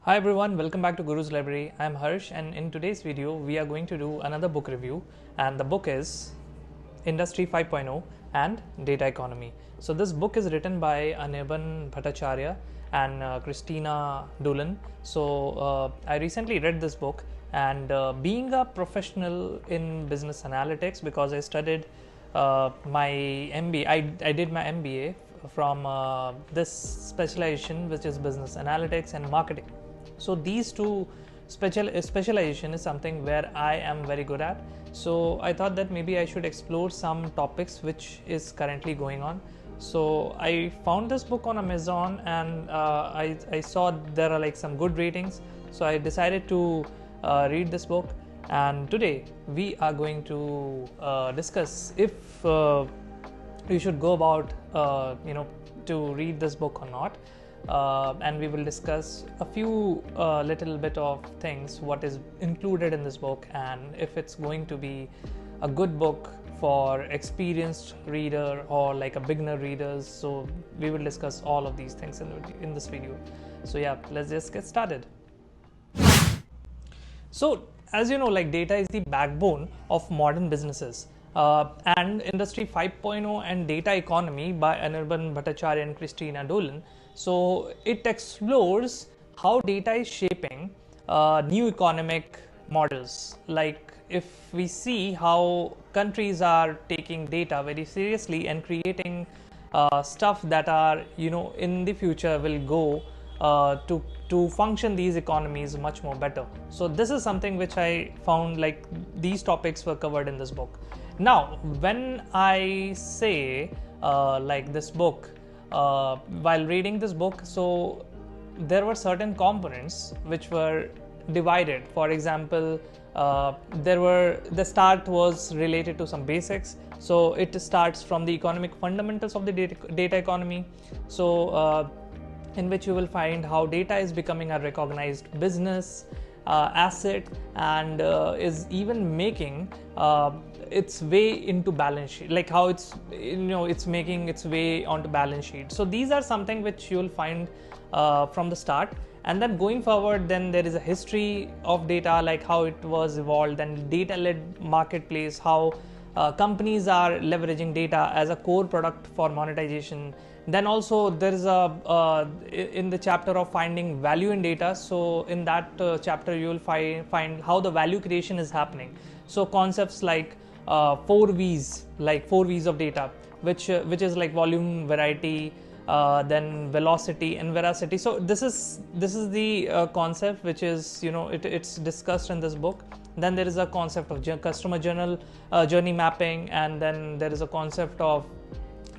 Hi everyone, welcome back to Guru's Library. I'm Harsh, and in today's video we are going to do another book review, and the book is Industry 5.0 and Data Economy. So this book is written by Anirban Bhattacharya and Christina Dolan. So I recently read this book, and being a professional in business analytics, because I studied my MBA, I did my MBA from this specialization, which is business analytics and marketing. So these two specialization is something where I am very good at. So I thought that maybe I should explore some topics which is currently going on. So I found this book on Amazon, and I saw there are like some good ratings. So I decided to read this book, and today we are going to discuss if you should go about to read this book or not. And we will discuss a few little bit of things, what is included in this book, and if it's going to be a good book for experienced reader or like a beginner readers. So we will discuss all of these things in this video. So yeah, let's just get started. So as you know, like data is the backbone of modern businesses. And Industry 5.0 and Data Economy by Anirban Bhattacharya and Christina Dolan. So it explores how data is shaping new economic models. Like if we see how countries are taking data very seriously and creating stuff that are in the future will go to function these economies much more better. So this is something which I found, like these topics were covered in this book. Now when I say like this book, while reading this book, so there were certain components which were divided. For example, the start was related to some basics. So it starts from the economic fundamentals of the data economy. So in which you will find how data is becoming a recognized business asset, and is even making its way into balance sheet, like how it's making its way onto balance sheet. So these are something which you will find from the start, and then going forward, then there is a history of data, like how it was evolved, and data-led marketplace, how companies are leveraging data as a core product for monetization. Then also there is a in the chapter of finding value in data. So in that chapter you will find how the value creation is happening. So concepts like 4 V's, like 4 V's of data, which is like volume, variety, then velocity and veracity. So this is the concept which is it's discussed in this book. Then there is a concept of customer journey mapping, and then there is a concept of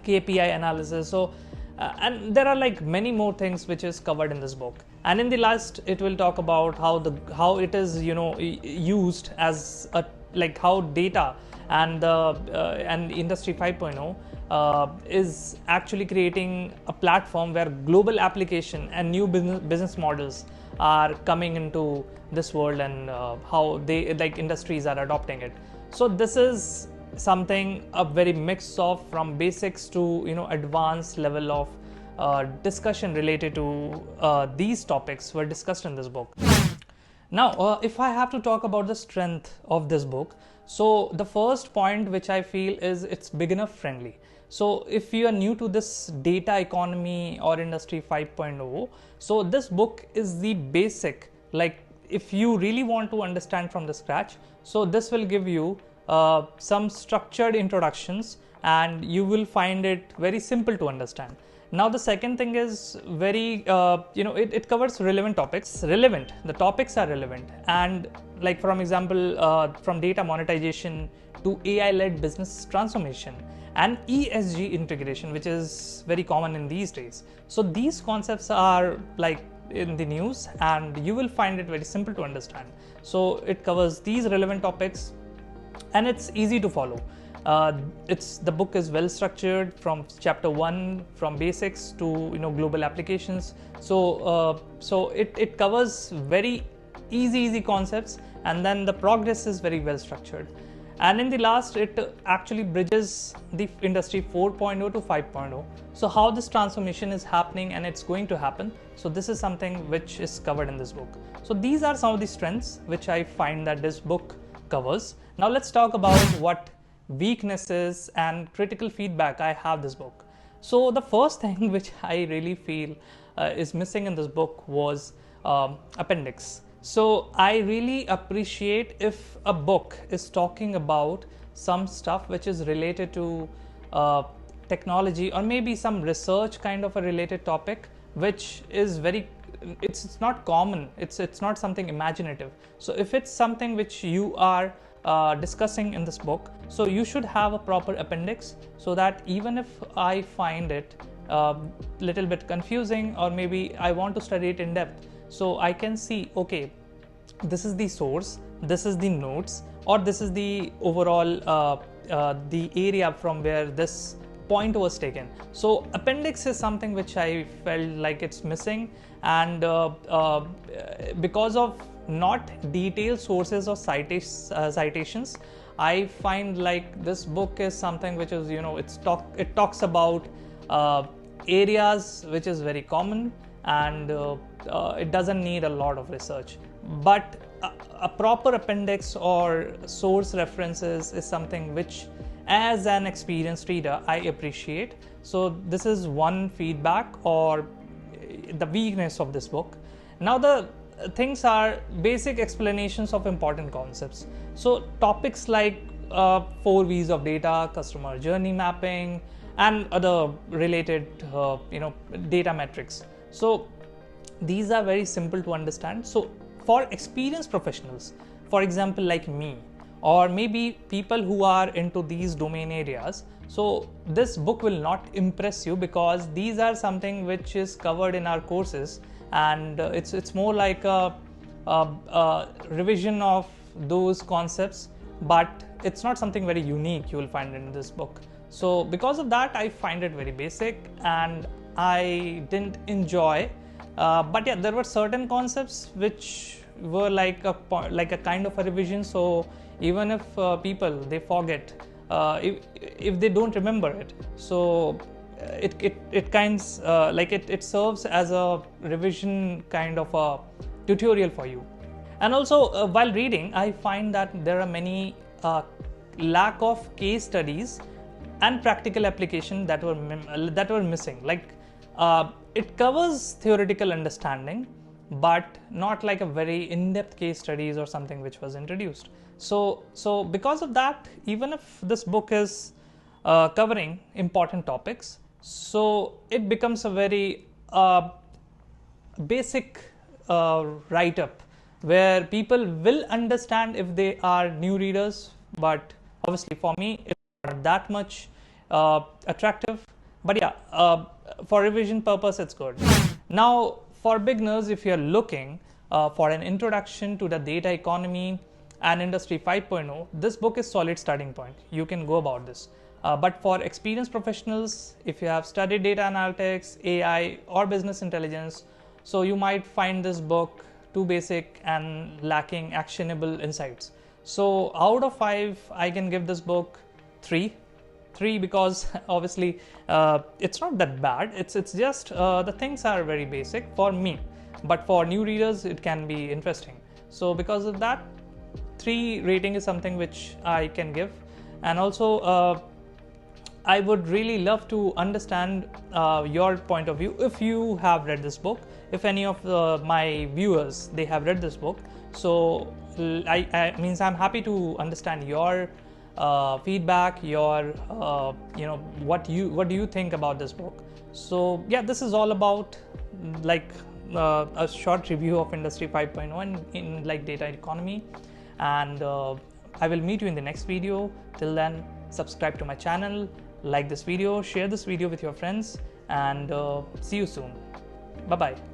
KPI analysis. So and there are like many more things which is covered in this book. And in the last, it will talk about how it is used as a, like how data and Industry 5.0 is actually creating a platform where global application and new business models are coming into this world, and how they, like industries, are adopting it. So this is something a very mix of from basics to advanced level of discussion related to these topics were discussed in this book. Now if I have to talk about the strength of this book, so the first point which I feel is it's beginner friendly. So if you are new to this data economy or Industry 5.0, so this book is the basic, like if you really want to understand from the scratch, so this will give you some structured introductions, and you will find it very simple to understand. Now the second thing is very it covers relevant topics. The topics are relevant, and like from example from data monetization to AI-led business transformation and ESG integration, which is very common in these days. So these concepts are like in the news, and you will find it very simple to understand. So it covers these relevant topics, and it's easy to follow. The book is well structured from chapter 1, from basics to global applications. So it covers very easy concepts, and then the progress is very well structured. And in the last, it actually bridges the industry 4.0 to 5.0. So how this transformation is happening and it's going to happen. So this is something which is covered in this book. So these are some of the strengths which I find that this book covers. Now let's talk about what weaknesses and critical feedback I have this book. So the first thing which I really feel is missing in this book was appendix. So I really appreciate if a book is talking about some stuff which is related to technology, or maybe some research kind of a related topic, which is very, it's not common, it's not something imaginative. So if it's something which you are discussing in this book, so you should have a proper appendix, so that even if I find it little bit confusing, or maybe I want to study it in depth, so I can see, okay, this is the source, this is the notes, or this is the overall the area from where this point was taken. So appendix is something which I felt like it's missing, and because of not detailed sources or citations, I find like this book is something which is, it talks about areas which is very common, and it doesn't need a lot of research. But a proper appendix or source references is something which, as an experienced reader, I appreciate. So this is one feedback or the weakness of this book. Now the things are basic explanations of important concepts. So topics like 4 V's of data, customer journey mapping, and other related data metrics. So these are very simple to understand. So for experienced professionals, for example like me, or maybe people who are into these domain areas, so this book will not impress you, because these are something which is covered in our courses, and it's more like a revision of those concepts, but it's not something very unique you will find in this book. So because of that, I find it very basic and I didn't enjoy. But yeah, there were certain concepts which were like a kind of a revision. So even if people they forget, if they don't remember it, so it kinds it serves as a revision kind of a tutorial for you. And also while reading, I find that there are many lack of case studies and practical application that were missing. Like it covers theoretical understanding, but not like a very in-depth case studies or something which was introduced. So because of that, even if this book is covering important topics, so it becomes a very basic write-up where people will understand if they are new readers, but obviously for me it's not that much attractive. But yeah, for revision purpose it's good. Now for beginners, if you're looking for an introduction to the data economy and industry 5.0, this book is solid starting point. You can go about this. But for experienced professionals, if you have studied data analytics, AI, or business intelligence, so you might find this book too basic and lacking actionable insights. So out of 5, I can give this book 3 because obviously it's not that bad. It's just the things are very basic for me, but for new readers it can be interesting. So because of that, 3 rating is something which I can give. And also I would really love to understand your point of view if you have read this book. If any of my viewers they have read this book, so I means I'm happy to understand your feedback, your what do you think about this book. So yeah, this is all about like a short review of industry 5.0 and in like data economy. And I will meet you in the next video. Till then, subscribe to my channel, like this video, share this video with your friends, and see you soon. Bye bye.